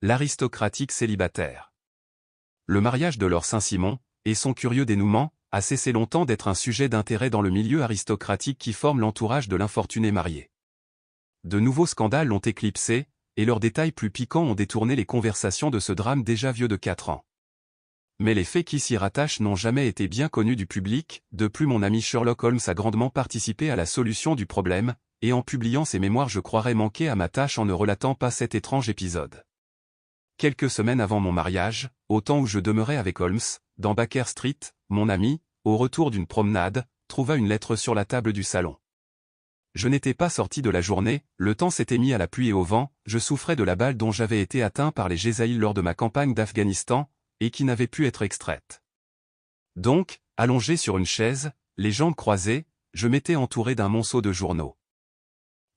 L'aristocratique célibataire. Le mariage de Lord Saint-Simon, et son curieux dénouement, a cessé longtemps d'être un sujet d'intérêt dans le milieu aristocratique qui forme l'entourage de l'infortuné marié. De nouveaux scandales l'ont éclipsé, et leurs détails plus piquants ont détourné les conversations de ce drame déjà vieux de 4 ans. Mais les faits qui s'y rattachent n'ont jamais été bien connus du public, de plus mon ami Sherlock Holmes a grandement participé à la solution du problème, et en publiant ses mémoires je croirais manquer à ma tâche en ne relatant pas cet étrange épisode. Quelques semaines avant mon mariage, au temps où je demeurais avec Holmes, dans Baker Street, mon ami, au retour d'une promenade, trouva une lettre sur la table du salon. Je n'étais pas sorti de la journée, le temps s'était mis à la pluie et au vent, je souffrais de la balle dont j'avais été atteint par les Gézaïl lors de ma campagne d'Afghanistan, et qui n'avait pu être extraite. Donc, allongé sur une chaise, les jambes croisées, je m'étais entouré d'un monceau de journaux.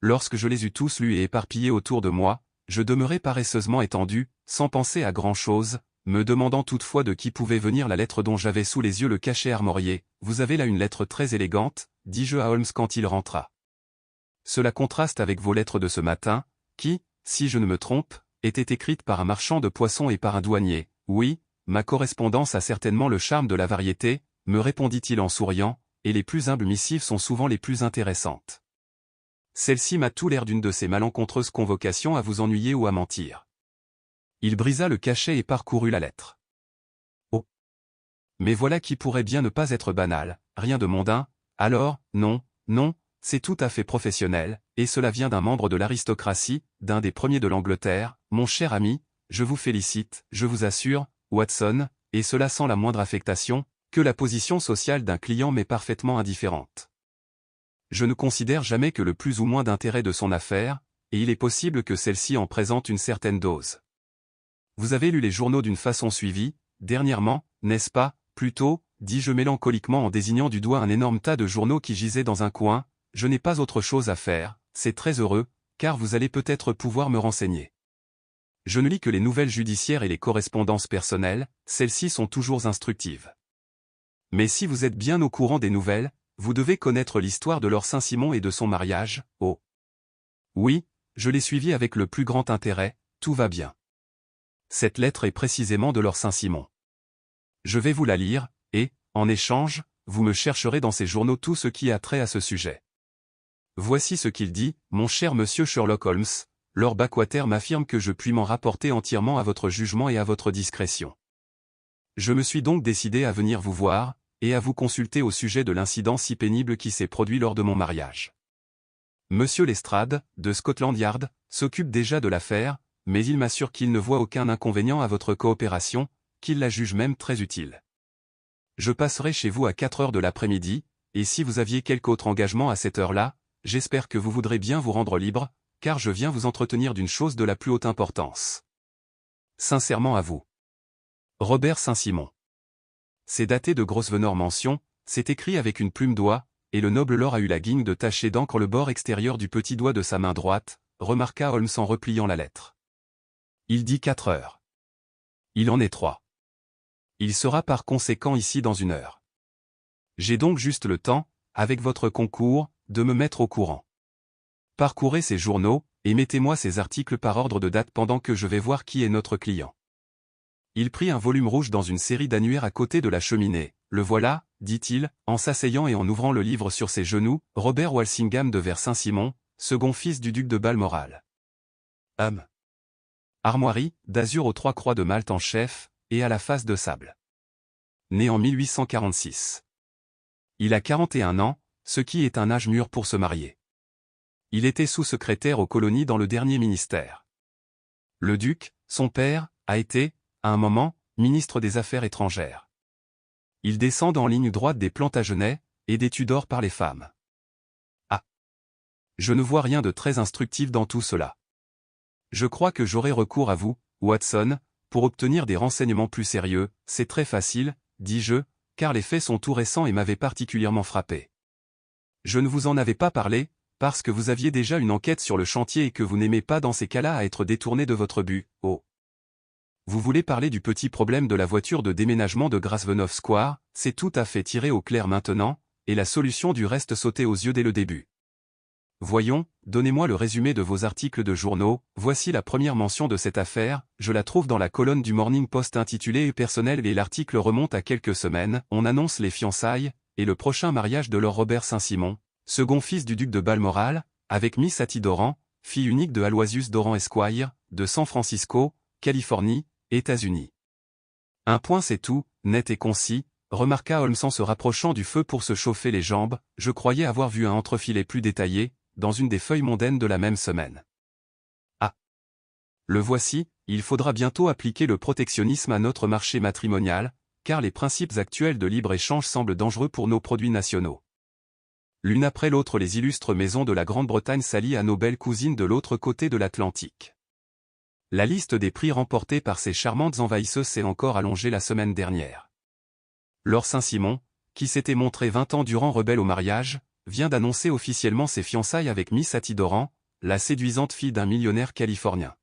Lorsque je les eus tous lus et éparpillés autour de moi, je demeurai paresseusement étendu, sans penser à grand-chose, me demandant toutefois de qui pouvait venir la lettre dont j'avais sous les yeux le cachet armorié. « Vous avez là une lettre très élégante, dis-je à Holmes quand il rentra. Cela contraste avec vos lettres de ce matin, qui, si je ne me trompe, étaient écrites par un marchand de poissons et par un douanier. Oui, ma correspondance a certainement le charme de la variété, me répondit-il en souriant, et les plus humbles missives sont souvent les plus intéressantes. Celle-ci m'a tout l'air d'une de ces malencontreuses convocations à vous ennuyer ou à mentir. » Il brisa le cachet et parcourut la lettre. Oh! Mais voilà qui pourrait bien ne pas être banal, rien de mondain, alors, non, c'est tout à fait professionnel, et cela vient d'un membre de l'aristocratie, d'un des premiers de l'Angleterre, mon cher ami, je vous félicite, je vous assure, Watson, et cela sans la moindre affectation, que la position sociale d'un client m'est parfaitement indifférente. Je ne considère jamais que le plus ou moins d'intérêt de son affaire, et il est possible que celle-ci en présente une certaine dose. Vous avez lu les journaux d'une façon suivie, dernièrement, n'est-ce pas, plutôt, dis-je mélancoliquement en désignant du doigt un énorme tas de journaux qui gisait dans un coin, je n'ai pas autre chose à faire, c'est très heureux, car vous allez peut-être pouvoir me renseigner. Je ne lis que les nouvelles judiciaires et les correspondances personnelles, celles-ci sont toujours instructives. Mais si vous êtes bien au courant des nouvelles, vous devez connaître l'histoire de Lord Saint-Simon et de son mariage, oh. Oui, je l'ai suivi avec le plus grand intérêt, tout va bien. Cette lettre est précisément de Lord Saint-Simon. Je vais vous la lire, et, en échange, vous me chercherez dans ces journaux tout ce qui a trait à ce sujet. Voici ce qu'il dit, mon cher monsieur Sherlock Holmes, Lord Backwater m'affirme que je puis m'en rapporter entièrement à votre jugement et à votre discrétion. Je me suis donc décidé à venir vous voir, et à vous consulter au sujet de l'incident si pénible qui s'est produit lors de mon mariage. Monsieur Lestrade, de Scotland Yard, s'occupe déjà de l'affaire, mais il m'assure qu'il ne voit aucun inconvénient à votre coopération, qu'il la juge même très utile. Je passerai chez vous à 4 heures de l'après-midi, et si vous aviez quelque autre engagement à cette heure-là, j'espère que vous voudrez bien vous rendre libre, car je viens vous entretenir d'une chose de la plus haute importance. Sincèrement à vous. Robert Saint-Simon. C'est daté de Grosvenor Mansion, c'est écrit avec une plume d'oie, et le noble lord a eu la guigne de tacher d'encre le bord extérieur du petit doigt de sa main droite, remarqua Holmes en repliant la lettre. Il dit 4 heures. Il en est 3. Il sera par conséquent ici dans 1 heure. J'ai donc juste le temps, avec votre concours, de me mettre au courant. Parcourez ces journaux, et mettez-moi ces articles par ordre de date pendant que je vais voir qui est notre client. Il prit un volume rouge dans une série d'annuaires à côté de la cheminée. Le voilà, dit-il, en s'asseyant et en ouvrant le livre sur ses genoux, Robert Walsingham de Vers Saint-Simon, second fils du duc de Balmoral. Armoirie, d'azur aux 3 croix de Malte en chef, et à la face de sable. Né en 1846. Il a 41 ans, ce qui est un âge mûr pour se marier. Il était sous-secrétaire aux colonies dans le dernier ministère. Le duc, son père, a été, à un moment, ministre des Affaires étrangères. Il descend en ligne droite des Plantagenets, et des Tudors par les femmes. Ah! Je ne vois rien de très instructif dans tout cela. Je crois que j'aurai recours à vous, Watson, pour obtenir des renseignements plus sérieux, c'est très facile, dis-je, car les faits sont tout récents et m'avaient particulièrement frappé. Je ne vous en avais pas parlé, parce que vous aviez déjà une enquête sur le chantier et que vous n'aimez pas dans ces cas-là à être détourné de votre but, oh. Vous voulez parler du petit problème de la voiture de déménagement de Grosvenor Square, c'est tout à fait tiré au clair maintenant, et la solution du reste sautait aux yeux dès le début. Voyons, donnez-moi le résumé de vos articles de journaux. Voici la première mention de cette affaire, je la trouve dans la colonne du Morning Post intitulée « Personnel » et l'article remonte à quelques semaines. On annonce les fiançailles et le prochain mariage de Lord Robert Saint-Simon, second fils du duc de Balmoral, avec Miss Hattie Doran, fille unique de Aloysius Doran Esquire, de San Francisco, Californie, États-Unis. Un point c'est tout, net et concis, remarqua Holmes en se rapprochant du feu pour se chauffer les jambes. Je croyais avoir vu un entrefilet plus détaillé, dans une des feuilles mondaines de la même semaine. Ah! Le voici, il faudra bientôt appliquer le protectionnisme à notre marché matrimonial, car les principes actuels de libre-échange semblent dangereux pour nos produits nationaux. L'une après l'autre les illustres maisons de la Grande-Bretagne s'allient à nos belles cousines de l'autre côté de l'Atlantique. La liste des prix remportés par ces charmantes envahisseuses s'est encore allongée la semaine dernière. Lord Saint-Simon, qui s'était montré 20 ans durant rebelle au mariage, vient d'annoncer officiellement ses fiançailles avec Miss Hattie Doran, la séduisante fille d'un millionnaire californien.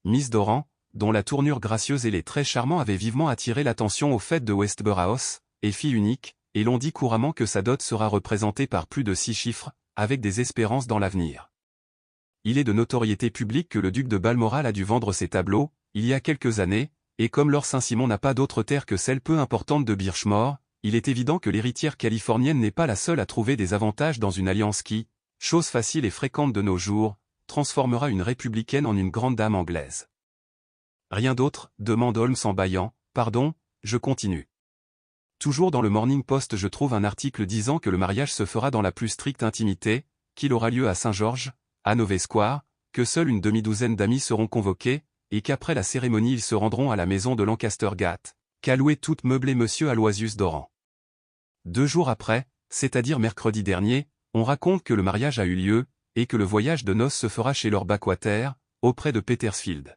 Miss Doran, dont la tournure gracieuse et les traits charmants avaient vivement attiré l'attention aux fêtes de Westborough House, est fille unique, et l'on dit couramment que sa dot sera représentée par plus de 6 chiffres, avec des espérances dans l'avenir. Il est de notoriété publique que le duc de Balmoral a dû vendre ses tableaux, il y a quelques années, et comme Lord Saint-Simon n'a pas d'autre terre que celle peu importante de Birchmoor, il est évident que l'héritière californienne n'est pas la seule à trouver des avantages dans une alliance qui, chose facile et fréquente de nos jours, transformera une républicaine en une grande dame anglaise. Rien d'autre, demande Holmes en bâillant. Pardon, je continue. Toujours dans le Morning Post je trouve un article disant que le mariage se fera dans la plus stricte intimité, qu'il aura lieu à Saint-Georges, à Hanover Square, que seule une demi-douzaine d'amis seront convoqués, et qu'après la cérémonie ils se rendront à la maison de Lancaster Gate, qu'a loué toute meublée Monsieur Aloysius Doran. 2 jours après, c'est-à-dire mercredi dernier, on raconte que le mariage a eu lieu, et que le voyage de noces se fera chez Lord Backwater, auprès de Petersfield.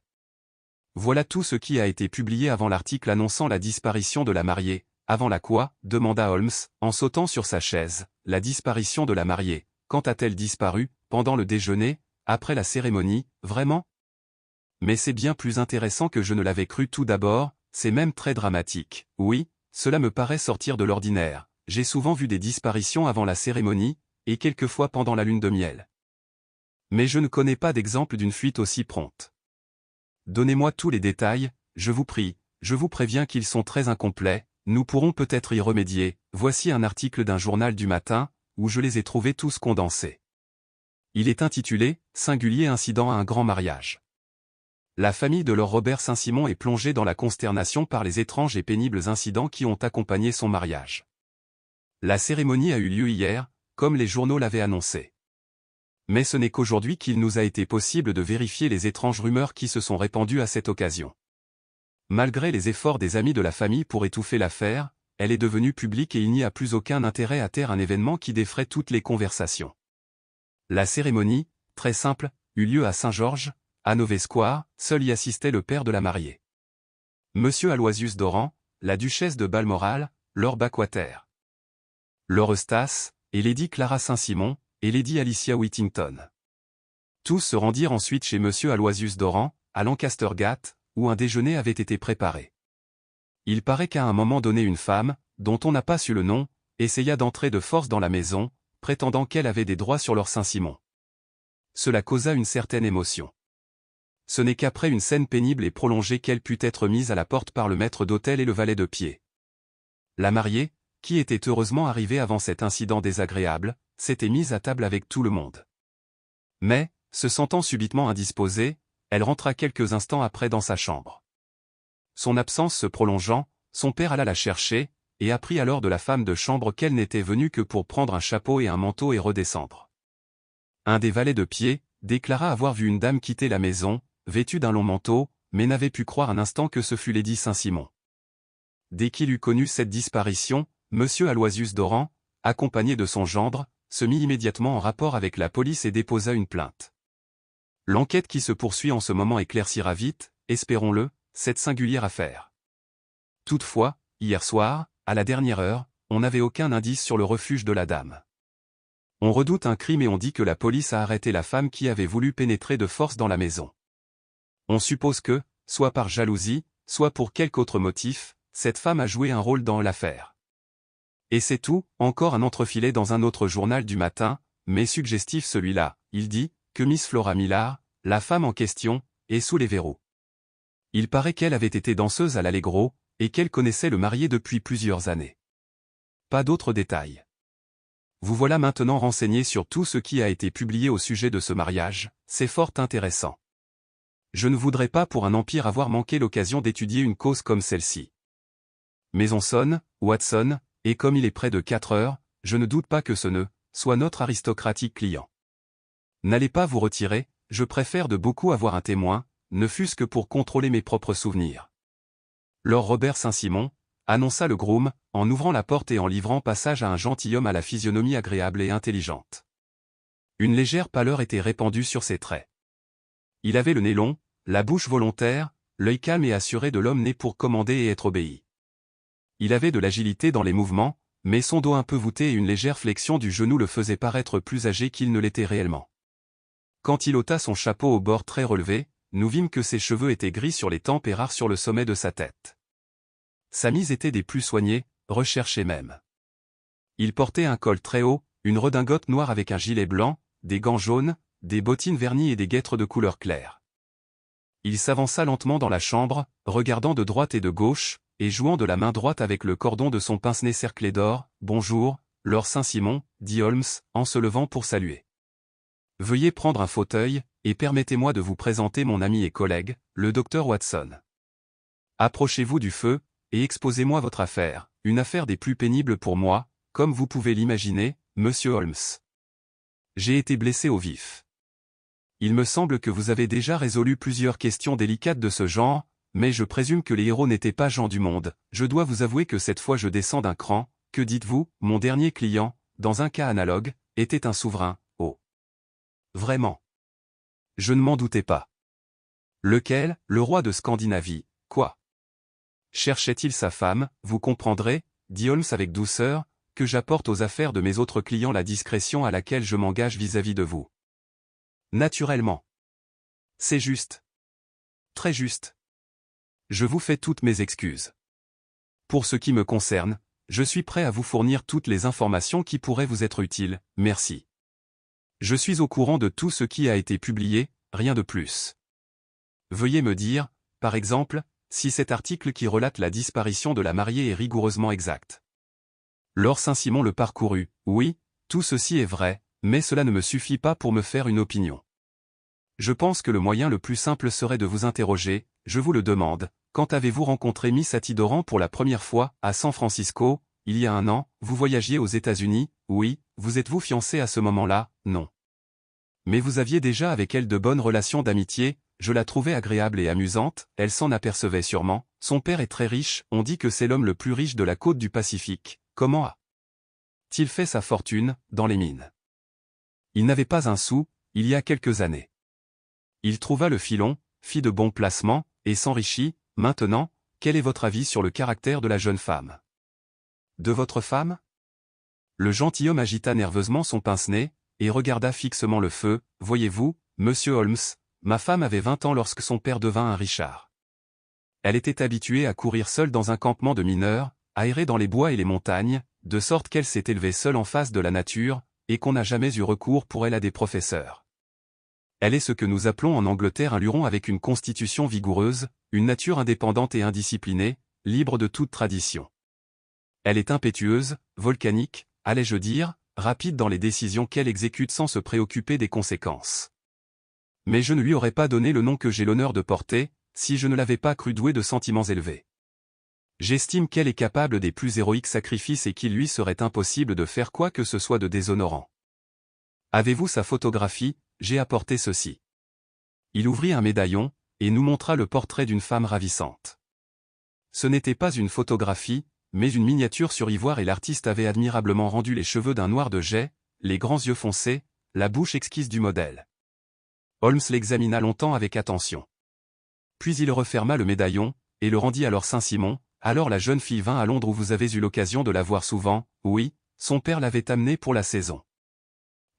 Voilà tout ce qui a été publié avant l'article annonçant la disparition de la mariée. Avant la quoi, demanda Holmes, en sautant sur sa chaise. La disparition de la mariée. Quand a-t-elle disparu? Pendant le déjeuner, après la cérémonie, vraiment? Mais c'est bien plus intéressant que je ne l'avais cru tout d'abord, c'est même très dramatique. Oui, cela me paraît sortir de l'ordinaire. J'ai souvent vu des disparitions avant la cérémonie, et quelquefois pendant la lune de miel. Mais je ne connais pas d'exemple d'une fuite aussi prompte. Donnez-moi tous les détails, je vous prie, je vous préviens qu'ils sont très incomplets, nous pourrons peut-être y remédier. Voici un article d'un journal du matin, où je les ai trouvés tous condensés. Il est intitulé « Singulier incident à un grand mariage ». La famille de Lord Robert Saint-Simon est plongée dans la consternation par les étranges et pénibles incidents qui ont accompagné son mariage. La cérémonie a eu lieu hier, comme les journaux l'avaient annoncé. Mais ce n'est qu'aujourd'hui qu'il nous a été possible de vérifier les étranges rumeurs qui se sont répandues à cette occasion. Malgré les efforts des amis de la famille pour étouffer l'affaire, elle est devenue publique et il n'y a plus aucun intérêt à taire un événement qui défraie toutes les conversations. La cérémonie, très simple, eut lieu à Saint-Georges, à Hanover Square, seul y assistait le père de la mariée. Monsieur Aloysius Doran, la duchesse de Balmoral, Lord Backwater, Lord Eustace, et Lady Clara Saint-Simon, et Lady Alicia Whittington. Tous se rendirent ensuite chez Monsieur Aloysius Doran, à Lancaster Gate, où un déjeuner avait été préparé. Il paraît qu'à un moment donné une femme, dont on n'a pas su le nom, essaya d'entrer de force dans la maison, prétendant qu'elle avait des droits sur Lord Saint-Simon. Cela causa une certaine émotion. Ce n'est qu'après une scène pénible et prolongée qu'elle put être mise à la porte par le maître d'hôtel et le valet de pied. La mariée, qui était heureusement arrivée avant cet incident désagréable, s'était mise à table avec tout le monde. Mais, se sentant subitement indisposée, elle rentra quelques instants après dans sa chambre. Son absence se prolongeant, son père alla la chercher, et apprit alors de la femme de chambre qu'elle n'était venue que pour prendre un chapeau et un manteau et redescendre. Un des valets de pied déclara avoir vu une dame quitter la maison, vêtue d'un long manteau, mais n'avait pu croire un instant que ce fût Lady Saint-Simon. Dès qu'il eut connu cette disparition, Monsieur Aloysius Doran, accompagné de son gendre, se mit immédiatement en rapport avec la police et déposa une plainte. L'enquête qui se poursuit en ce moment éclaircira vite, espérons-le, cette singulière affaire. Toutefois, hier soir, à la dernière heure, on n'avait aucun indice sur le refuge de la dame. On redoute un crime et on dit que la police a arrêté la femme qui avait voulu pénétrer de force dans la maison. On suppose que, soit par jalousie, soit pour quelque autre motif, cette femme a joué un rôle dans l'affaire. Et c'est tout, encore un entrefilet dans un autre journal du matin, mais suggestif celui-là, il dit, que Miss Flora Millard, la femme en question, est sous les verrous. Il paraît qu'elle avait été danseuse à l'Allegro, et qu'elle connaissait le marié depuis plusieurs années. Pas d'autres détails. Vous voilà maintenant renseigné sur tout ce qui a été publié au sujet de ce mariage, c'est fort intéressant. Je ne voudrais pas pour un empire avoir manqué l'occasion d'étudier une cause comme celle-ci. Mais on sonne, Watson, et comme il est près de 4 heures, je ne doute pas que ce ne soit notre aristocratique client. N'allez pas vous retirer, je préfère de beaucoup avoir un témoin, ne fût-ce que pour contrôler mes propres souvenirs. Lord Robert Saint-Simon, annonça le groom, en ouvrant la porte et en livrant passage à un gentilhomme à la physionomie agréable et intelligente. Une légère pâleur était répandue sur ses traits. Il avait le nez long, la bouche volontaire, l'œil calme et assuré de l'homme né pour commander et être obéi. Il avait de l'agilité dans les mouvements, mais son dos un peu voûté et une légère flexion du genou le faisaient paraître plus âgé qu'il ne l'était réellement. Quand il ôta son chapeau au bord très relevé, nous vîmes que ses cheveux étaient gris sur les tempes et rares sur le sommet de sa tête. Sa mise était des plus soignées, recherchée même. Il portait un col très haut, une redingote noire avec un gilet blanc, des gants jaunes, des bottines vernies et des guêtres de couleur claire. Il s'avança lentement dans la chambre, regardant de droite et de gauche, et jouant de la main droite avec le cordon de son pince-nez cerclé d'or. « Bonjour, Lord Saint-Simon, dit Holmes, en se levant pour saluer. Veuillez prendre un fauteuil, et permettez-moi de vous présenter mon ami et collègue, le docteur Watson. Approchez-vous du feu, et exposez-moi votre affaire, une affaire des plus pénibles pour moi, comme vous pouvez l'imaginer, monsieur Holmes. J'ai été blessé au vif. Il me semble que vous avez déjà résolu plusieurs questions délicates de ce genre, mais je présume que les héros n'étaient pas gens du monde. Je dois vous avouer que cette fois je descends d'un cran. Que dites-vous, mon dernier client, dans un cas analogue, était un souverain, oh. Vraiment. Je ne m'en doutais pas. Lequel, le roi de Scandinavie, quoi? Cherchait-il sa femme, vous comprendrez, dit Holmes avec douceur, que j'apporte aux affaires de mes autres clients la discrétion à laquelle je m'engage vis-à-vis de vous. Naturellement. C'est juste. Très juste. Je vous fais toutes mes excuses. Pour ce qui me concerne, je suis prêt à vous fournir toutes les informations qui pourraient vous être utiles, merci. Je suis au courant de tout ce qui a été publié, rien de plus. Veuillez me dire, par exemple, si cet article qui relate la disparition de la mariée est rigoureusement exact. Lord Saint-Simon le parcourut. Oui, tout ceci est vrai, mais cela ne me suffit pas pour me faire une opinion. Je pense que le moyen le plus simple serait de vous interroger, je vous le demande, quand avez-vous rencontré Miss Atidoran pour la première fois, à San Francisco, il y a 1 an, vous voyagiez aux États-Unis, oui, vous êtes-vous fiancé à ce moment-là, non. Mais vous aviez déjà avec elle de bonnes relations d'amitié, je la trouvais agréable et amusante, elle s'en apercevait sûrement, son père est très riche, on dit que c'est l'homme le plus riche de la côte du Pacifique, comment a-t-il fait sa fortune, dans les mines? Il n'avait pas un sou, il y a quelques années. Il trouva le filon, fit de bons placements, et s'enrichit. Maintenant, quel est votre avis sur le caractère de la jeune femme? De votre femme? Le gentilhomme agita nerveusement son pince-nez, et regarda fixement le feu. Voyez-vous, monsieur Holmes, ma femme avait 20 ans lorsque son père devint un Richard. Elle était habituée à courir seule dans un campement de mineurs, à errer dans les bois et les montagnes, de sorte qu'elle s'est élevée seule en face de la nature, et qu'on n'a jamais eu recours pour elle à des professeurs. Elle est ce que nous appelons en Angleterre un luron avec une constitution vigoureuse, une nature indépendante et indisciplinée, libre de toute tradition. Elle est impétueuse, volcanique, allais-je dire, rapide dans les décisions qu'elle exécute sans se préoccuper des conséquences. Mais je ne lui aurais pas donné le nom que j'ai l'honneur de porter, si je ne l'avais pas cru douée de sentiments élevés. J'estime qu'elle est capable des plus héroïques sacrifices et qu'il lui serait impossible de faire quoi que ce soit de déshonorant. Avez-vous sa photographie? J'ai apporté ceci. Il ouvrit un médaillon, et nous montra le portrait d'une femme ravissante. Ce n'était pas une photographie, mais une miniature sur ivoire et l'artiste avait admirablement rendu les cheveux d'un noir de jais, les grands yeux foncés, la bouche exquise du modèle. Holmes l'examina longtemps avec attention. Puis il referma le médaillon, et le rendit à Lord Saint-Simon. Alors la jeune fille vint à Londres où vous avez eu l'occasion de la voir souvent, oui, son père l'avait amenée pour la saison.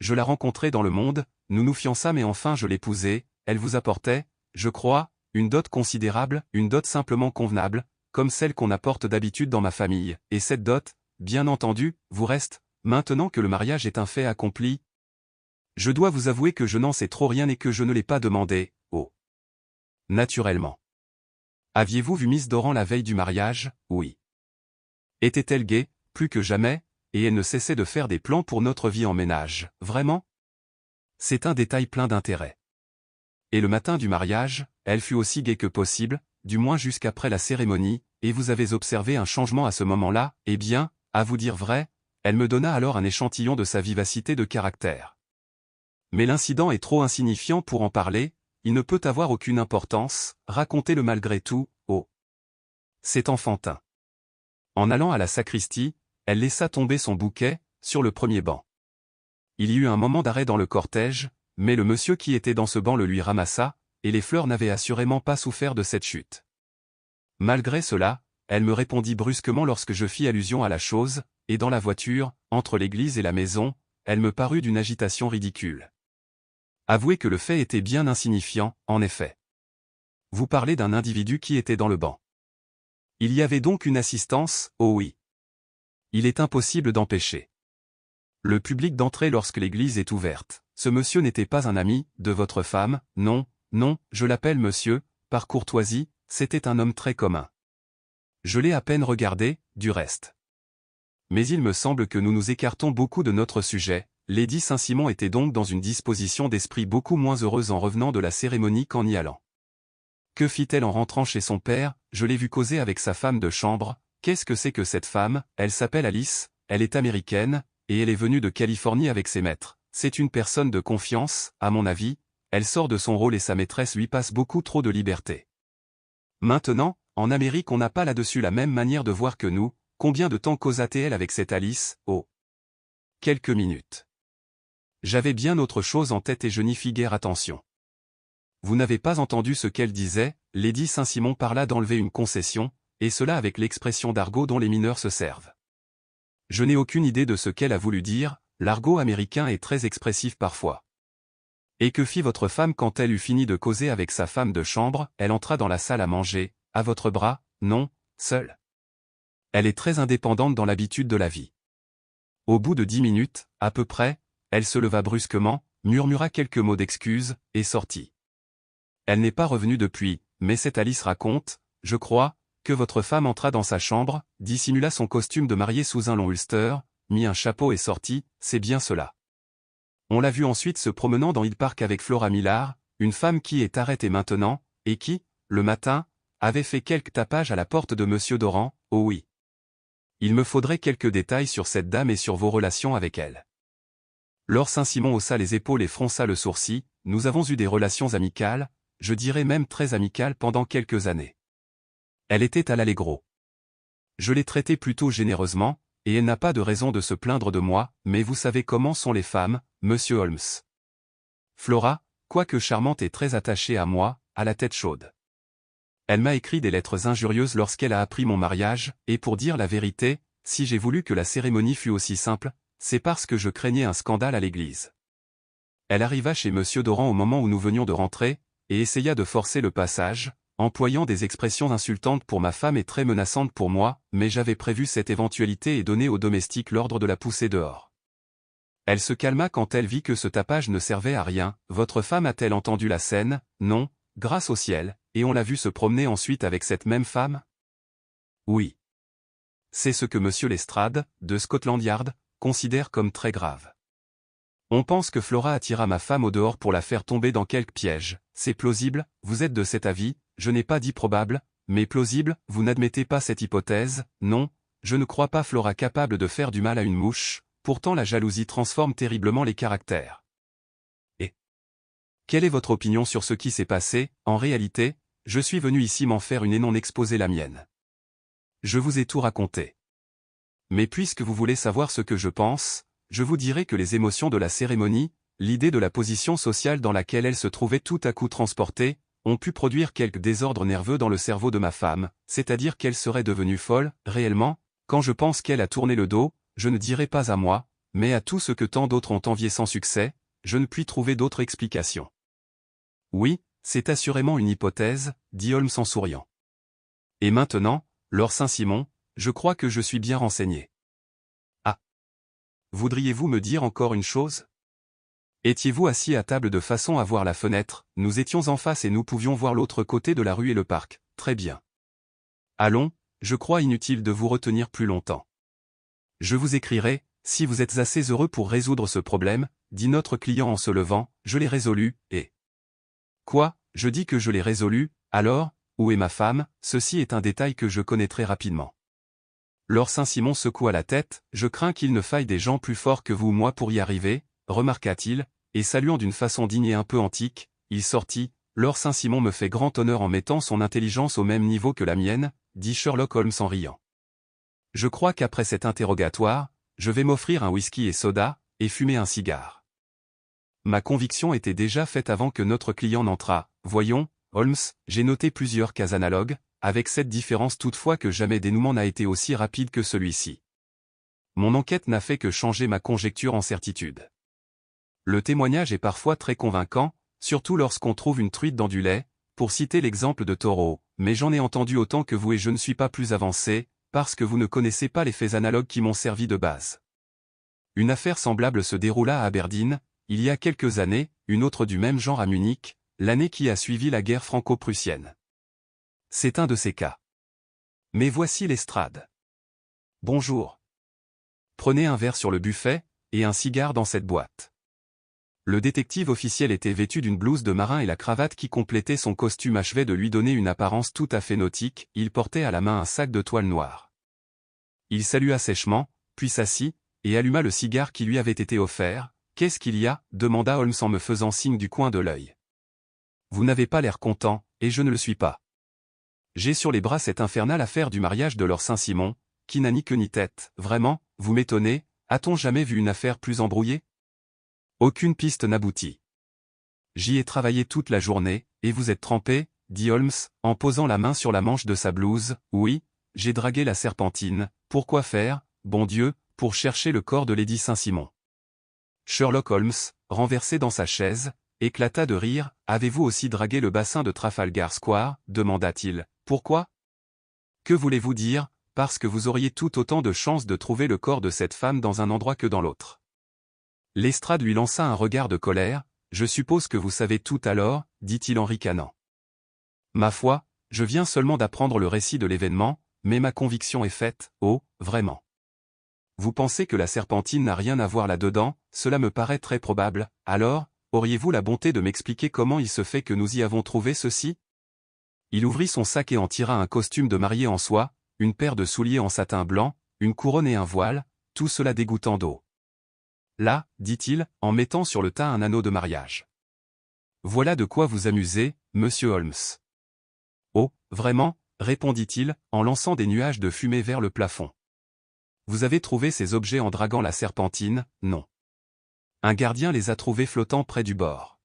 Je la rencontrai dans le monde, nous nous fiançâmes et enfin je l'épousai, elle vous apportait, je crois, une dot considérable, une dot simplement convenable, comme celle qu'on apporte d'habitude dans ma famille, et cette dot, bien entendu, vous reste, maintenant que le mariage est un fait accompli. Je dois vous avouer que je n'en sais trop rien et que je ne l'ai pas demandé, oh. Naturellement. Aviez-vous vu Miss Doran la veille du mariage? Oui. Était-elle gaie? Plus que jamais, et elle ne cessait de faire des plans pour notre vie en ménage, vraiment? C'est un détail plein d'intérêt. Et le matin du mariage, elle fut aussi gaie que possible, du moins jusqu'après la cérémonie, et vous avez observé un changement à ce moment-là, eh bien, à vous dire vrai, elle me donna alors un échantillon de sa vivacité de caractère. Mais l'incident est trop insignifiant pour en parler, il ne peut avoir aucune importance, racontez-le malgré tout, oh. C'est enfantin. En allant à la sacristie, elle laissa tomber son bouquet, sur le premier banc. Il y eut un moment d'arrêt dans le cortège, mais le monsieur qui était dans ce banc le lui ramassa, et les fleurs n'avaient assurément pas souffert de cette chute. Malgré cela, elle me répondit brusquement lorsque je fis allusion à la chose, et dans la voiture, entre l'église et la maison, elle me parut d'une agitation ridicule. Avouez que le fait était bien insignifiant, en effet. Vous parlez d'un individu qui était dans le banc. Il y avait donc une assistance, oh oui. Il est impossible d'empêcher le public d'entrer lorsque l'église est ouverte. Ce monsieur n'était pas un ami de votre femme, non, non, je l'appelle monsieur, par courtoisie, c'était un homme très commun. Je l'ai à peine regardé, du reste. Mais il me semble que nous nous écartons beaucoup de notre sujet. Lady Saint-Simon était donc dans une disposition d'esprit beaucoup moins heureuse en revenant de la cérémonie qu'en y allant. Que fit-elle en rentrant chez son père? Je l'ai vu causer avec sa femme de chambre. Qu'est-ce que c'est que cette femme? Elle s'appelle Alice, elle est américaine, et elle est venue de Californie avec ses maîtres. C'est une personne de confiance, à mon avis, elle sort de son rôle et sa maîtresse lui passe beaucoup trop de liberté. Maintenant, en Amérique on n'a pas là-dessus la même manière de voir que nous. Combien de temps causa-t-elle avec cette Alice? Oh. Quelques minutes. J'avais bien autre chose en tête et je n'y fis guère attention. Vous n'avez pas entendu ce qu'elle disait? Lady Saint-Simon parla d'enlever une concession, et cela avec l'expression d'argot dont les mineurs se servent. Je n'ai aucune idée de ce qu'elle a voulu dire, l'argot américain est très expressif parfois. Et que fit votre femme quand elle eut fini de causer avec sa femme de chambre? Elle entra dans la salle à manger, à votre bras, non, seule. Elle est très indépendante dans l'habitude de la vie. Au bout de 10 minutes, à peu près, elle se leva brusquement, murmura quelques mots d'excuse, et sortit. Elle n'est pas revenue depuis, mais cette Alice raconte, je crois, que votre femme entra dans sa chambre, dissimula son costume de mariée sous un long ulster, mit un chapeau et sortit, c'est bien cela. On l'a vue ensuite se promenant dans Hyde Park avec Flora Millard, une femme qui est arrêtée maintenant, et qui, le matin, avait fait quelques tapages à la porte de Monsieur Doran, oh oui. Il me faudrait quelques détails sur cette dame et sur vos relations avec elle. Lord Saint-Simon haussa les épaules et fronça le sourcil, nous avons eu des relations amicales, je dirais même très amicales pendant quelques années. Elle était à l'Allegro. Je l'ai traitée plutôt généreusement, et elle n'a pas de raison de se plaindre de moi, mais vous savez comment sont les femmes, Monsieur Holmes. Flora, quoique charmante et très attachée à moi, a la tête chaude. Elle m'a écrit des lettres injurieuses lorsqu'elle a appris mon mariage, et pour dire la vérité, si j'ai voulu que la cérémonie fût aussi simple, c'est parce que je craignais un scandale à l'église. Elle arriva chez Monsieur Doran au moment où nous venions de rentrer, et essaya de forcer le passage, employant des expressions insultantes pour ma femme et très menaçantes pour moi, mais j'avais prévu cette éventualité et donné aux domestiques l'ordre de la pousser dehors. Elle se calma quand elle vit que ce tapage ne servait à rien. Votre femme a-t-elle entendu la scène? Non, grâce au ciel, et on l'a vue se promener ensuite avec cette même femme? Oui. C'est ce que Monsieur Lestrade, de Scotland Yard, considère comme très grave. On pense que Flora attira ma femme au dehors pour la faire tomber dans quelque piège. C'est plausible, vous êtes de cet avis, je n'ai pas dit probable, mais plausible, vous n'admettez pas cette hypothèse? Non, je ne crois pas Flora capable de faire du mal à une mouche, pourtant la jalousie transforme terriblement les caractères. Et quelle est votre opinion sur ce qui s'est passé? En réalité, je suis venu ici m'en faire une et non exposer la mienne. Je vous ai tout raconté. Mais puisque vous voulez savoir ce que je pense, je vous dirai que les émotions de la cérémonie, l'idée de la position sociale dans laquelle elle se trouvait tout à coup transportée, ont pu produire quelques désordres nerveux dans le cerveau de ma femme, c'est-à-dire qu'elle serait devenue folle, réellement, quand je pense qu'elle a tourné le dos, je ne dirai pas à moi, mais à tout ce que tant d'autres ont envié sans succès, je ne puis trouver d'autre explication. Oui, c'est assurément une hypothèse, dit Holmes en souriant. Et maintenant, Lord Saint-Simon, je crois que je suis bien renseigné. Ah. Voudriez-vous me dire encore une chose? Étiez-vous assis à table de façon à voir la fenêtre? Nous étions en face et nous pouvions voir l'autre côté de la rue et le parc. Très bien. Allons, je crois inutile de vous retenir plus longtemps. Je vous écrirai, si vous êtes assez heureux pour résoudre ce problème, dit notre client en se levant, je l'ai résolu, et... Quoi, je dis que je l'ai résolu, alors, où est ma femme? Ceci est un détail que je connaîtrai rapidement. Lord Saint-Simon secoua la tête, je crains qu'il ne faille des gens plus forts que vous ou moi pour y arriver, remarqua-t-il, et saluant d'une façon digne et un peu antique, il sortit. Lord Saint-Simon me fait grand honneur en mettant son intelligence au même niveau que la mienne, dit Sherlock Holmes en riant. Je crois qu'après cet interrogatoire, je vais m'offrir un whisky et soda, et fumer un cigare. Ma conviction était déjà faite avant que notre client n'entrât. Voyons, Holmes, j'ai noté plusieurs cas analogues, avec cette différence toutefois que jamais dénouement n'a été aussi rapide que celui-ci. Mon enquête n'a fait que changer ma conjecture en certitude. Le témoignage est parfois très convaincant, surtout lorsqu'on trouve une truite dans du lait, pour citer l'exemple de Taureau, mais j'en ai entendu autant que vous et je ne suis pas plus avancé, parce que vous ne connaissez pas les faits analogues qui m'ont servi de base. Une affaire semblable se déroula à Aberdeen, il y a quelques années, une autre du même genre à Munich, l'année qui a suivi la guerre franco-prussienne. C'est un de ces cas. Mais voici Lestrade. Bonjour. Prenez un verre sur le buffet, et un cigare dans cette boîte. Le détective officiel était vêtu d'une blouse de marin et la cravate qui complétait son costume achevait de lui donner une apparence tout à fait nautique, il portait à la main un sac de toile noire. Il salua sèchement, puis s'assit, et alluma le cigare qui lui avait été offert. « Qu'est-ce qu'il y a » demanda Holmes en me faisant signe du coin de l'œil. « Vous n'avez pas l'air content, et je ne le suis pas. J'ai sur les bras cette infernale affaire du mariage de Lord Saint-Simon, qui n'a ni queue ni tête. Vraiment, vous m'étonnez, a-t-on jamais vu une affaire plus embrouillée ? Aucune piste n'aboutit. J'y ai travaillé toute la journée, et vous êtes trempé, dit Holmes, en posant la main sur la manche de sa blouse. Oui, j'ai dragué la serpentine. Pourquoi faire, bon Dieu, pour chercher le corps de Lady Saint-Simon. Sherlock Holmes, renversé dans sa chaise, éclata de rire. Avez-vous aussi dragué le bassin de Trafalgar Square, demanda-t-il. Pourquoi ? Que voulez-vous dire, parce que vous auriez tout autant de chances de trouver le corps de cette femme dans un endroit que dans l'autre. Lestrade lui lança un regard de colère. Je suppose que vous savez tout alors, dit-il en ricanant. Ma foi, je viens seulement d'apprendre le récit de l'événement, mais ma conviction est faite. Oh, vraiment. Vous pensez que la serpentine n'a rien à voir là-dedans, cela me paraît très probable. Alors, auriez-vous la bonté de m'expliquer comment il se fait que nous y avons trouvé ceci ? Il ouvrit son sac et en tira un costume de mariée en soie, une paire de souliers en satin blanc, une couronne et un voile, tout cela dégouttant d'eau. Là, dit-il, en mettant sur le tas un anneau de mariage. Voilà de quoi vous amuser, monsieur Holmes. Oh, vraiment, répondit-il, en lançant des nuages de fumée vers le plafond. Vous avez trouvé ces objets en draguant la serpentine, non. Un gardien les a trouvés flottant près du bord.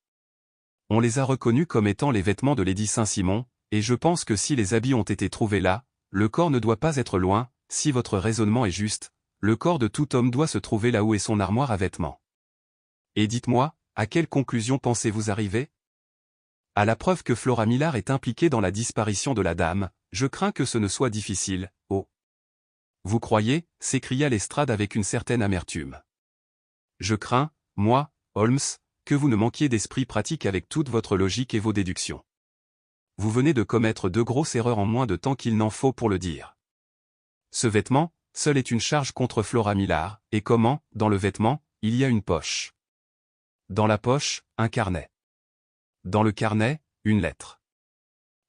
On les a reconnus comme étant les vêtements de Lady Saint-Simon, et je pense que si les habits ont été trouvés là, le corps ne doit pas être loin, si votre raisonnement est juste, le corps de tout homme doit se trouver là où est son armoire à vêtements. Et dites-moi, à quelle conclusion pensez-vous arriver ? À la preuve que Flora Millar est impliquée dans la disparition de la dame, je crains que ce ne soit difficile, oh. Vous croyez ? S'écria Lestrade avec une certaine amertume. Je crains, moi, Holmes, que vous ne manquiez d'esprit pratique avec toute votre logique et vos déductions. Vous venez de commettre 2 grosses erreurs en moins de temps qu'il n'en faut pour le dire. Ce vêtement, seul est une charge contre Flora Millar, et comment, dans le vêtement, il y a une poche. Dans la poche, un carnet. Dans le carnet, une lettre.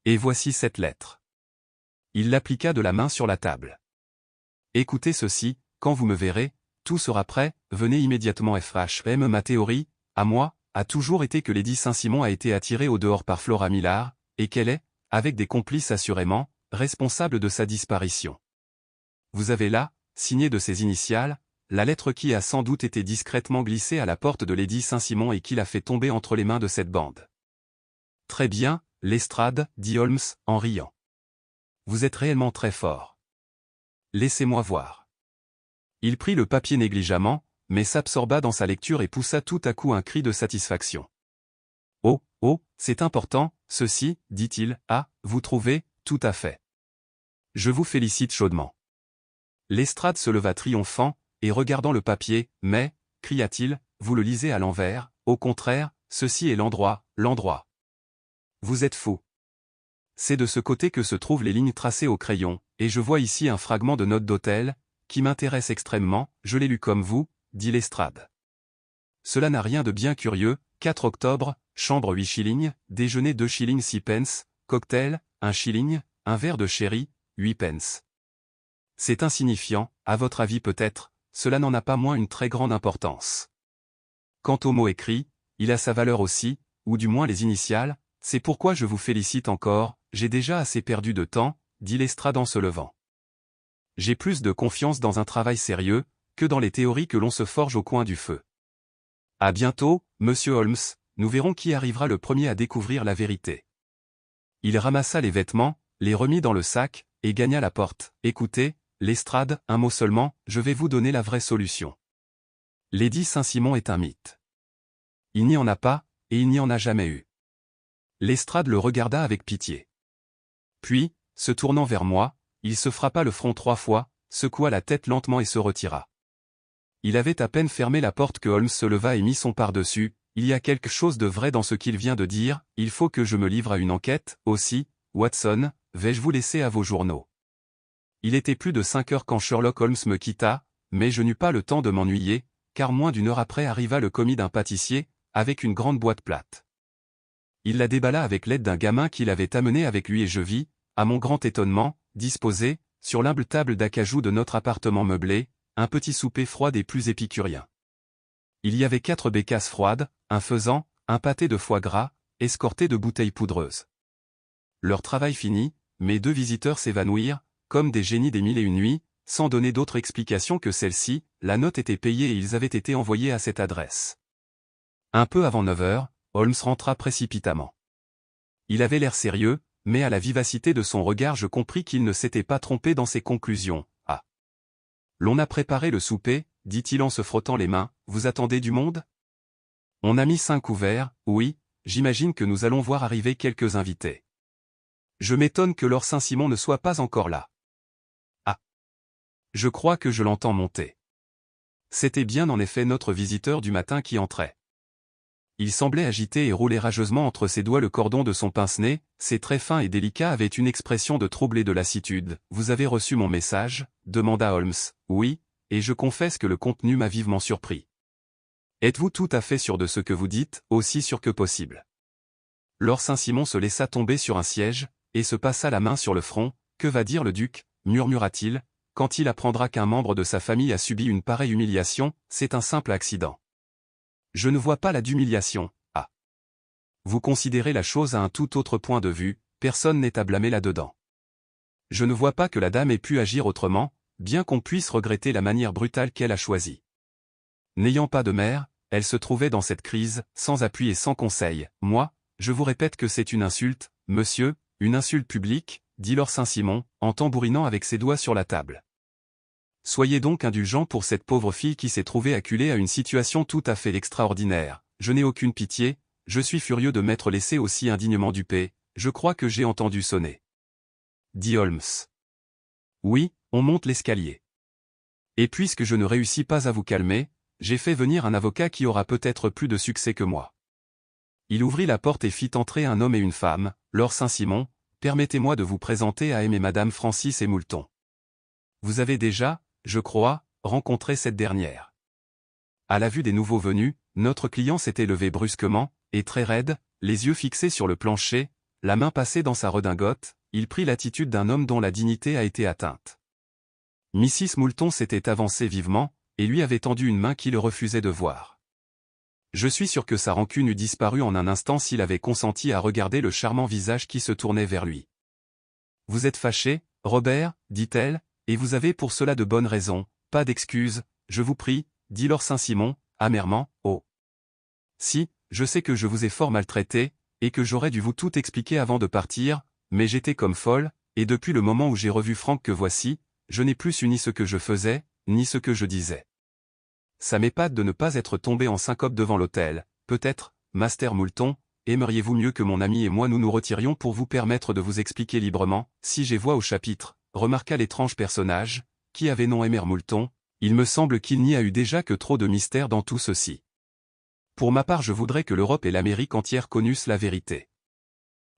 Et voici cette lettre. Il l'appliqua de la main sur la table. Écoutez ceci, quand vous me verrez, tout sera prêt, venez immédiatement FHM. Ma théorie, à moi, a toujours été que Lady Saint-Simon a été attirée au dehors par Flora Millar, et qu'elle est, avec des complices assurément, responsable de sa disparition. Vous avez là, signé de ses initiales, la lettre qui a sans doute été discrètement glissée à la porte de Lady Saint-Simon et qui l'a fait tomber entre les mains de cette bande. Très bien, Lestrade, dit Holmes, en riant. Vous êtes réellement très fort. Laissez-moi voir. Il prit le papier négligemment, mais s'absorba dans sa lecture et poussa tout à coup un cri de satisfaction. Oh, oh, c'est important, ceci, dit-il. Ah, vous trouvez, tout à fait. Je vous félicite chaudement. Lestrade se leva triomphant, et regardant le papier, mais, cria-t-il, vous le lisez à l'envers, au contraire, ceci est l'endroit, l'endroit. Vous êtes fou. C'est de ce côté que se trouvent les lignes tracées au crayon, et je vois ici un fragment de note d'hôtel, qui m'intéresse extrêmement, je l'ai lu comme vous, dit Lestrade. Cela n'a rien de bien curieux, 4 octobre, chambre 8 shillings, déjeuner 2 shillings 6 pence, cocktail, 1 shilling, un verre de sherry, 8 pence. C'est insignifiant, à votre avis peut-être, cela n'en a pas moins une très grande importance. Quant au mot écrit, il a sa valeur aussi, ou du moins les initiales, c'est pourquoi je vous félicite encore, j'ai déjà assez perdu de temps, dit Lestrade en se levant. J'ai plus de confiance dans un travail sérieux, que dans les théories que l'on se forge au coin du feu. À bientôt, monsieur Holmes, nous verrons qui arrivera le premier à découvrir la vérité. Il ramassa les vêtements, les remit dans le sac, et gagna la porte. Écoutez, Lestrade, un mot seulement, je vais vous donner la vraie solution. Lady Saint-Simon est un mythe. Il n'y en a pas, et il n'y en a jamais eu. Lestrade le regarda avec pitié. Puis, se tournant vers moi, il se frappa le front 3 fois, secoua la tête lentement et se retira. Il avait à peine fermé la porte que Holmes se leva et mit son par-dessus. Il y a quelque chose de vrai dans ce qu'il vient de dire, il faut que je me livre à une enquête, aussi, Watson, vais-je vous laisser à vos journaux. Il était plus de 5 heures quand Sherlock Holmes me quitta, mais je n'eus pas le temps de m'ennuyer, car moins d'une heure après arriva le commis d'un pâtissier, avec une grande boîte plate. Il la déballa avec l'aide d'un gamin qu'il avait amené avec lui et je vis, à mon grand étonnement, disposé, sur l'humble table d'acajou de notre appartement meublé, un petit souper froid des plus épicuriens. Il y avait 4 bécasses froides, un faisan, un pâté de foie gras, escorté de bouteilles poudreuses. Leur travail fini, mes 2 visiteurs s'évanouirent, comme des génies des 1001 nuits, sans donner d'autre explication que celle-ci, la note était payée et ils avaient été envoyés à cette adresse. Un peu avant 9 heures, Holmes rentra précipitamment. Il avait l'air sérieux, mais à la vivacité de son regard je compris qu'il ne s'était pas trompé dans ses conclusions. Ah. L'on a préparé le souper, dit-il en se frottant les mains, vous attendez du monde? On a mis 5 couverts, oui, j'imagine que nous allons voir arriver quelques invités. Je m'étonne que Lord Saint-Simon ne soit pas encore là. Ah. Je crois que je l'entends monter. C'était bien en effet notre visiteur du matin qui entrait. Il semblait agiter et rouler rageusement entre ses doigts le cordon de son pince-nez, ses traits fins et délicats avaient une expression de trouble et de lassitude. « Vous avez reçu mon message ?» demanda Holmes. « Oui, et je confesse que le contenu m'a vivement surpris. » « Êtes-vous tout à fait sûr de ce que vous dites, aussi sûr que possible ?» Lord Saint-Simon se laissa tomber sur un siège, et se passa la main sur le front. « Que va dire le duc ?» murmura-t-il, « quand il apprendra qu'un membre de sa famille a subi une pareille humiliation, c'est un simple accident. » Je ne vois pas la d'humiliation. Ah. Vous considérez la chose à un tout autre point de vue, personne n'est à blâmer là-dedans. Je ne vois pas que la dame ait pu agir autrement, bien qu'on puisse regretter la manière brutale qu'elle a choisie. N'ayant pas de mère, elle se trouvait dans cette crise, sans appui et sans conseil. Moi, je vous répète que c'est une insulte, monsieur, une insulte publique, dit Lord Saint-Simon, en tambourinant avec ses doigts sur la table. Soyez donc indulgent pour cette pauvre fille qui s'est trouvée acculée à une situation tout à fait extraordinaire. Je n'ai aucune pitié, je suis furieux de m'être laissé aussi indignement duper, je crois que j'ai entendu sonner. Dit Holmes. Oui, on monte l'escalier. Et puisque je ne réussis pas à vous calmer, j'ai fait venir un avocat qui aura peut-être plus de succès que moi. Il ouvrit la porte et fit entrer un homme et une femme. Lord Saint-Simon, permettez-moi de vous présenter à M et Madame Francis et Moulton. Vous avez déjà, je crois, rencontré cette dernière. À la vue des nouveaux venus, notre client s'était levé brusquement, et très raide, les yeux fixés sur le plancher, la main passée dans sa redingote, il prit l'attitude d'un homme dont la dignité a été atteinte. Mrs. Moulton s'était avancée vivement, et lui avait tendu une main qu'il refusait de voir. Je suis sûr que sa rancune eût disparu en un instant s'il avait consenti à regarder le charmant visage qui se tournait vers lui. « Vous êtes fâché, Robert, dit-elle, et vous avez pour cela de bonnes raisons, pas d'excuses, je vous prie, dit Lord Saint-Simon, amèrement, oh. Si, je sais que je vous ai fort maltraité, et que j'aurais dû vous tout expliquer avant de partir, mais j'étais comme folle, et depuis le moment où j'ai revu Frank que voici, je n'ai plus su ni ce que je faisais, ni ce que je disais. Ça m'épate de ne pas être tombé en syncope devant l'hôtel, peut-être, Master Moulton, aimeriez-vous mieux que mon ami et moi nous nous retirions pour vous permettre de vous expliquer librement, si j'ai voix au chapitre, remarqua l'étrange personnage, qui avait nom Emer Moulton, il me semble qu'il n'y a eu déjà que trop de mystère dans tout ceci. Pour ma part, je voudrais que l'Europe et l'Amérique entière connussent la vérité.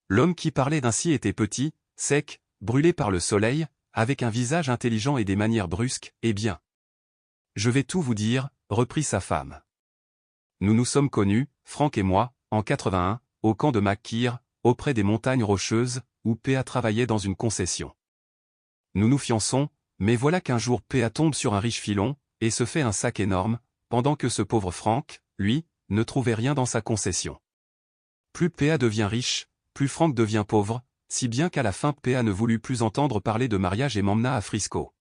L'homme qui parlait ainsi était petit, sec, brûlé par le soleil, avec un visage intelligent et des manières brusques, eh bien. Je vais tout vous dire, reprit sa femme. Nous nous sommes connus, Franck et moi, en 81, au camp de McKeer, auprès des montagnes Rocheuses, où P.A. travaillait dans une concession. Nous nous fiançons, mais voilà qu'un jour P.A. tombe sur un riche filon, et se fait un sac énorme, pendant que ce pauvre Franck, lui, ne trouvait rien dans sa concession. Plus P.A. devient riche, plus Franck devient pauvre, si bien qu'à la fin P.A. ne voulut plus entendre parler de mariage et m'emmena à Frisco.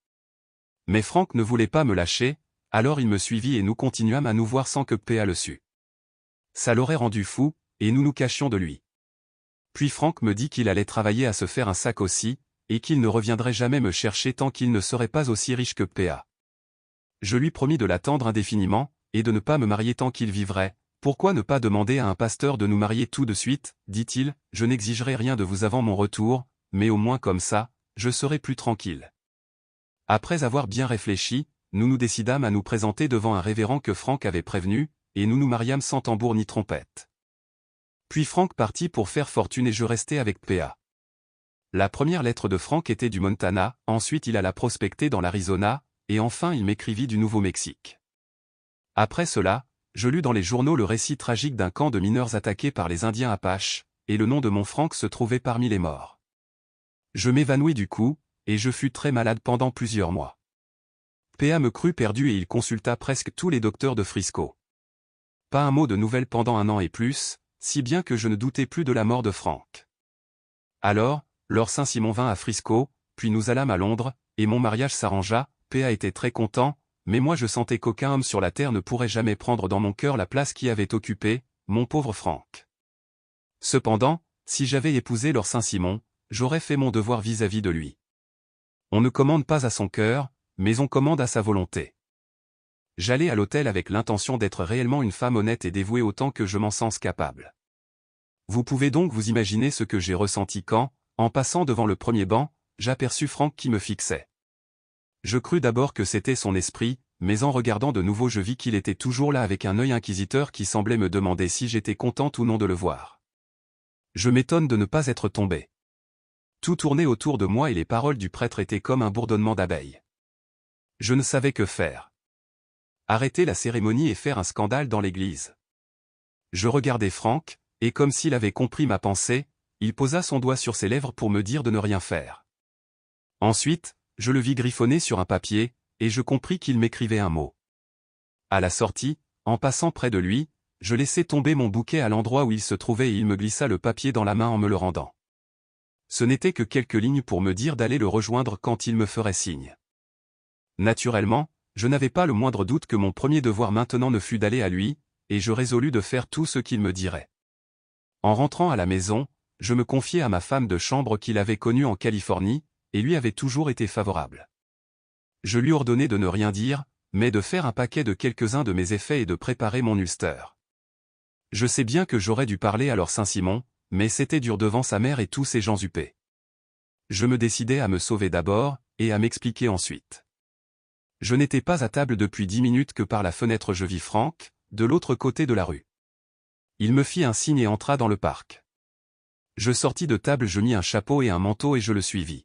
Mais Franck ne voulait pas me lâcher, alors il me suivit et nous continuâmes à nous voir sans que P.A. le sût. Ça l'aurait rendu fou, et nous nous cachions de lui. Puis Franck me dit qu'il allait travailler à se faire un sac aussi, et qu'il ne reviendrait jamais me chercher tant qu'il ne serait pas aussi riche que P.A. Je lui promis de l'attendre indéfiniment, et de ne pas me marier tant qu'il vivrait. Pourquoi ne pas demander à un pasteur de nous marier tout de suite, dit-il, je n'exigerai rien de vous avant mon retour, mais au moins comme ça, je serai plus tranquille. Après avoir bien réfléchi, nous nous décidâmes à nous présenter devant un révérend que Franck avait prévenu, et nous nous mariâmes sans tambour ni trompette. Puis Franck partit pour faire fortune et je restai avec P.A. La première lettre de Franck était du Montana, ensuite il alla prospecter dans l'Arizona, et enfin il m'écrivit du Nouveau-Mexique. Après cela, je lus dans les journaux le récit tragique d'un camp de mineurs attaqué par les Indiens Apaches, et le nom de mon Franck se trouvait parmi les morts. Je m'évanouis du coup, et je fus très malade pendant plusieurs mois. P.A. me crut perdu et il consulta presque tous les docteurs de Frisco. Pas un mot de nouvelles pendant un an et plus, si bien que je ne doutais plus de la mort de Franck. Alors, Lord Saint-Simon vint à Frisco, puis nous allâmes à Londres, et mon mariage s'arrangea. P.A. était très content, mais moi je sentais qu'aucun homme sur la terre ne pourrait jamais prendre dans mon cœur la place qui avait occupé, mon pauvre Franck. Cependant, si j'avais épousé Lord Saint-Simon, j'aurais fait mon devoir vis-à-vis de lui. On ne commande pas à son cœur, mais on commande à sa volonté. J'allais à l'hôtel avec l'intention d'être réellement une femme honnête et dévouée autant que je m'en sens capable. Vous pouvez donc vous imaginer ce que j'ai ressenti quand, en passant devant le premier banc, j'aperçus Franck qui me fixait. Je crus d'abord que c'était son esprit, mais en regardant de nouveau je vis qu'il était toujours là avec un œil inquisiteur qui semblait me demander si j'étais contente ou non de le voir. Je m'étonne de ne pas être tombé. Tout tournait autour de moi et les paroles du prêtre étaient comme un bourdonnement d'abeilles. Je ne savais que faire. Arrêter la cérémonie et faire un scandale dans l'église. Je regardais Franck, et comme s'il avait compris ma pensée, il posa son doigt sur ses lèvres pour me dire de ne rien faire. Ensuite, je le vis griffonner sur un papier, et je compris qu'il m'écrivait un mot. À la sortie, en passant près de lui, je laissai tomber mon bouquet à l'endroit où il se trouvait et il me glissa le papier dans la main en me le rendant. Ce n'était que quelques lignes pour me dire d'aller le rejoindre quand il me ferait signe. Naturellement, je n'avais pas le moindre doute que mon premier devoir maintenant ne fût d'aller à lui, et je résolus de faire tout ce qu'il me dirait. En rentrant à la maison, je me confiai à ma femme de chambre qu'il avait connue en Californie, et lui avait toujours été favorable. Je lui ordonnai de ne rien dire, mais de faire un paquet de quelques-uns de mes effets et de préparer mon ulster. Je sais bien que j'aurais dû parler à Lord Saint-Simon, mais c'était dur devant sa mère et tous ces gens huppés. Je me décidai à me sauver d'abord, et à m'expliquer ensuite. Je n'étais pas à table depuis 10 minutes que par la fenêtre je vis Franck, de l'autre côté de la rue. Il me fit un signe et entra dans le parc. Je sortis de table, je mis un chapeau et un manteau et je le suivis.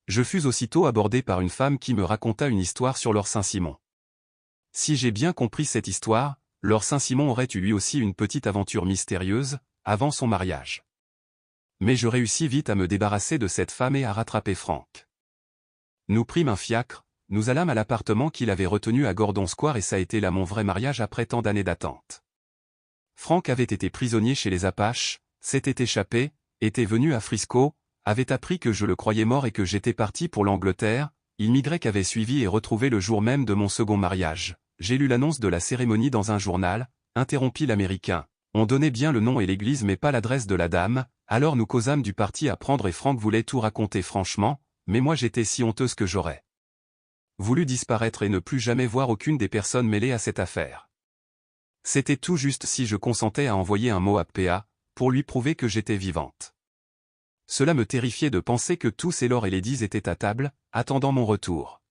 Je fus aussitôt abordé par une femme qui me raconta une histoire sur Lord Saint-Simon. Si j'ai bien compris cette histoire, Lord Saint-Simon aurait eu lui aussi une petite aventure mystérieuse, avant son mariage. Mais je réussis vite à me débarrasser de cette femme et à rattraper Franck. Nous prîmes un fiacre, nous allâmes à l'appartement qu'il avait retenu à Gordon Square et ça a été là mon vrai mariage après tant d'années d'attente. Franck avait été prisonnier chez les Apaches, s'était échappé, était venu à Frisco, avait appris que je le croyais mort et que j'étais parti pour l'Angleterre, Y avait suivi et retrouvé le jour même de mon second mariage. J'ai lu l'annonce de la cérémonie dans un journal, interrompit l'Américain. On donnait bien le nom et l'église mais pas l'adresse de la dame, alors nous causâmes du parti à prendre et Franck voulait tout raconter franchement, mais moi j'étais si honteuse que j'aurais voulu disparaître et ne plus jamais voir aucune des personnes mêlées à cette affaire. C'était tout juste si je consentais à envoyer un mot à P.A., pour lui prouver que j'étais vivante. Cela me terrifiait de penser que tous ces lords et ladies étaient à table, attendant mon retour.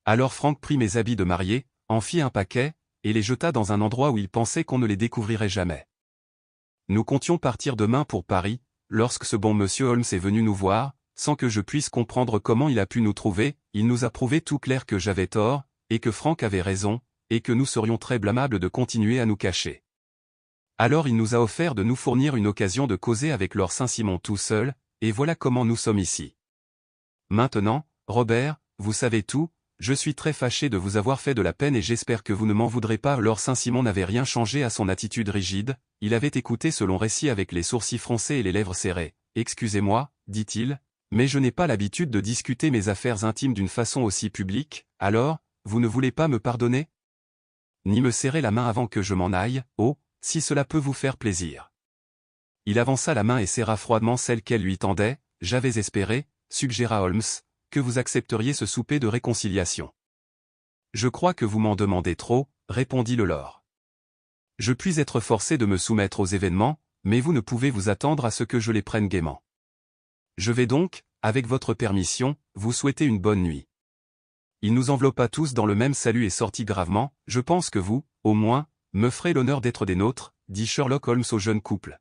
Alors Franck prit mes habits de mariée, en fit un paquet, et les jeta dans un endroit où il pensait qu'on ne les découvrirait jamais. Nous comptions partir demain pour Paris, lorsque ce bon monsieur Holmes est venu nous voir, sans que je puisse comprendre comment il a pu nous trouver, il nous a prouvé tout clair que j'avais tort, et que Frank avait raison, et que nous serions très blâmables de continuer à nous cacher. Alors il nous a offert de nous fournir une occasion de causer avec Lord Saint-Simon tout seul, et voilà comment nous sommes ici. Maintenant, Robert, vous savez tout, je suis très fâché de vous avoir fait de la peine et j'espère que vous ne m'en voudrez pas. Lord Saint-Simon n'avait rien changé à son attitude rigide, il avait écouté ce long récit avec les sourcils froncés et les lèvres serrées. « Excusez-moi, dit-il, mais je n'ai pas l'habitude de discuter mes affaires intimes d'une façon aussi publique, alors, vous ne voulez pas me pardonner? Ni me serrer la main avant que je m'en aille, oh, si cela peut vous faire plaisir. » Il avança la main et serra froidement celle qu'elle lui tendait. « J'avais espéré, suggéra Holmes, que vous accepteriez ce souper de réconciliation. »« Je crois que vous m'en demandez trop, » répondit le lord. « Je puis être forcé de me soumettre aux événements, mais vous ne pouvez vous attendre à ce que je les prenne gaiement. Je vais donc, avec votre permission, vous souhaiter une bonne nuit. » Il nous enveloppa tous dans le même salut et sortit gravement. « Je pense que vous, au moins, me ferez l'honneur d'être des nôtres, dit Sherlock Holmes au jeune couple.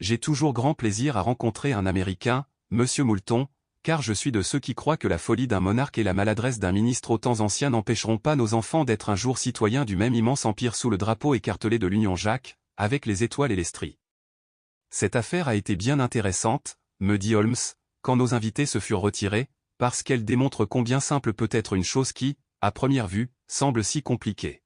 J'ai toujours grand plaisir à rencontrer un Américain, Monsieur Moulton, car je suis de ceux qui croient que la folie d'un monarque et la maladresse d'un ministre aux temps anciens n'empêcheront pas nos enfants d'être un jour citoyens du même immense empire sous le drapeau écartelé de l'Union Jack, avec les étoiles et les stries. Cette affaire a été bien intéressante, me dit Holmes, quand nos invités se furent retirés, parce qu'elle démontre combien simple peut être une chose qui, à première vue, semble si compliquée.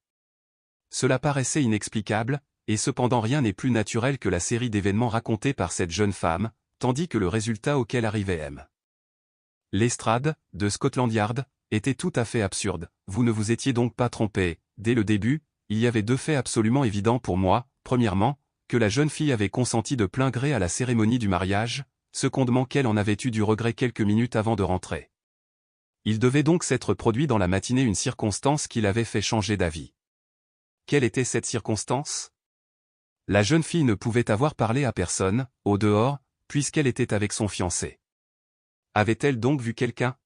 Cela paraissait inexplicable, et cependant rien n'est plus naturel que la série d'événements racontés par cette jeune femme, tandis que le résultat auquel arrivait M. Lestrade, de Scotland Yard, était tout à fait absurde. Vous ne vous étiez donc pas trompé. Dès le début, il y avait deux faits absolument évidents pour moi. Premièrement, que la jeune fille avait consenti de plein gré à la cérémonie du mariage, secondement qu'elle en avait eu du regret quelques minutes avant de rentrer. Il devait donc s'être produit dans la matinée une circonstance qui l'avait fait changer d'avis. Quelle était cette circonstance? La jeune fille ne pouvait avoir parlé à personne, au dehors, puisqu'elle était avec son fiancé. Avait-elle donc vu quelqu'un?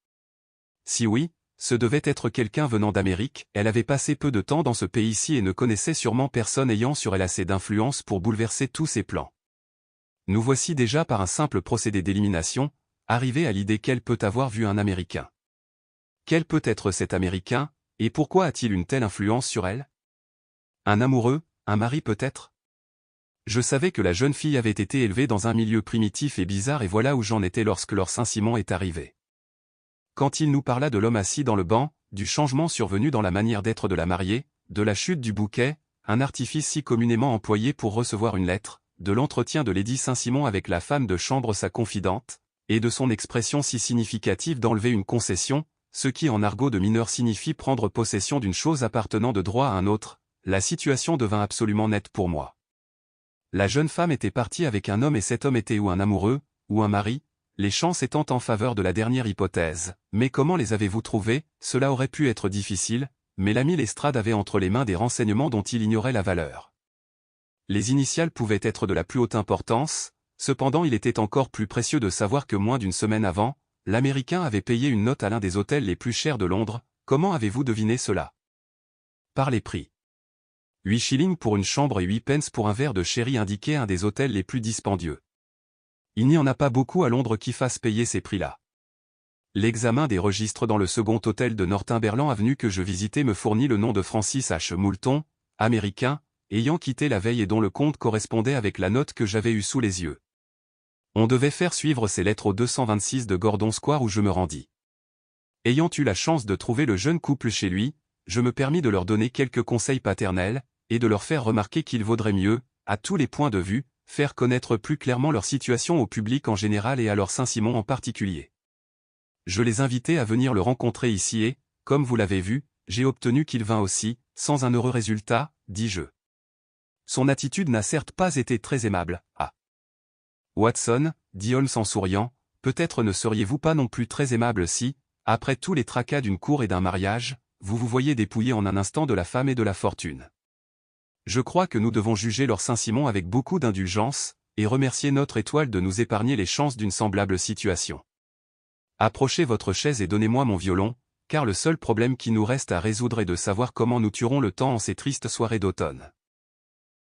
Si oui, ce devait être quelqu'un venant d'Amérique, elle avait passé peu de temps dans ce pays-ci et ne connaissait sûrement personne ayant sur elle assez d'influence pour bouleverser tous ses plans. Nous voici déjà par un simple procédé d'élimination, arrivés à l'idée qu'elle peut avoir vu un Américain. Quel peut être cet Américain, et pourquoi a-t-il une telle influence sur elle? Un amoureux, un mari peut-être? Je savais que la jeune fille avait été élevée dans un milieu primitif et bizarre et voilà où j'en étais lorsque Lord Saint-Simon est arrivé. Quand il nous parla de l'homme assis dans le banc, du changement survenu dans la manière d'être de la mariée, de la chute du bouquet, un artifice si communément employé pour recevoir une lettre, de l'entretien de Lady Saint-Simon avec la femme de chambre sa confidente, et de son expression si significative d'enlever une concession, ce qui en argot de mineur signifie prendre possession d'une chose appartenant de droit à un autre, la situation devint absolument nette pour moi. La jeune femme était partie avec un homme et cet homme était ou un amoureux, ou un mari, les chances étant en faveur de la dernière hypothèse. Mais comment les avez-vous trouvés? Cela aurait pu être difficile, mais l'ami Lestrade avait entre les mains des renseignements dont il ignorait la valeur. Les initiales pouvaient être de la plus haute importance, cependant il était encore plus précieux de savoir que moins d'une semaine avant, l'Américain avait payé une note à l'un des hôtels les plus chers de Londres. Comment avez-vous deviné cela? Par les prix. 8 shillings pour une chambre et 8 pence pour un verre de sherry indiquait un des hôtels les plus dispendieux. Il n'y en a pas beaucoup à Londres qui fassent payer ces prix-là. L'examen des registres dans le second hôtel de Northumberland avenue que je visitais me fournit le nom de Francis H. Moulton, Américain, ayant quitté la veille et dont le compte correspondait avec la note que j'avais eue sous les yeux. On devait faire suivre ces lettres au 226 de Gordon Square où je me rendis. Ayant eu la chance de trouver le jeune couple chez lui, je me permis de leur donner quelques conseils paternels, et de leur faire remarquer qu'il vaudrait mieux, à tous les points de vue, faire connaître plus clairement leur situation au public en général et à Lord Saint-Simon en particulier. Je les invitai à venir le rencontrer ici et, comme vous l'avez vu, j'ai obtenu qu'il vînt aussi, sans un heureux résultat, dis-je. Son attitude n'a certes pas été très aimable. Ah. Watson, dit Holmes en souriant, peut-être ne seriez-vous pas non plus très aimable si, après tous les tracas d'une cour et d'un mariage, vous vous voyez dépouillé en un instant de la femme et de la fortune. Je crois que nous devons juger Lord Saint-Simon avec beaucoup d'indulgence, et remercier notre étoile de nous épargner les chances d'une semblable situation. Approchez votre chaise et donnez-moi mon violon, car le seul problème qui nous reste à résoudre est de savoir comment nous tuerons le temps en ces tristes soirées d'automne.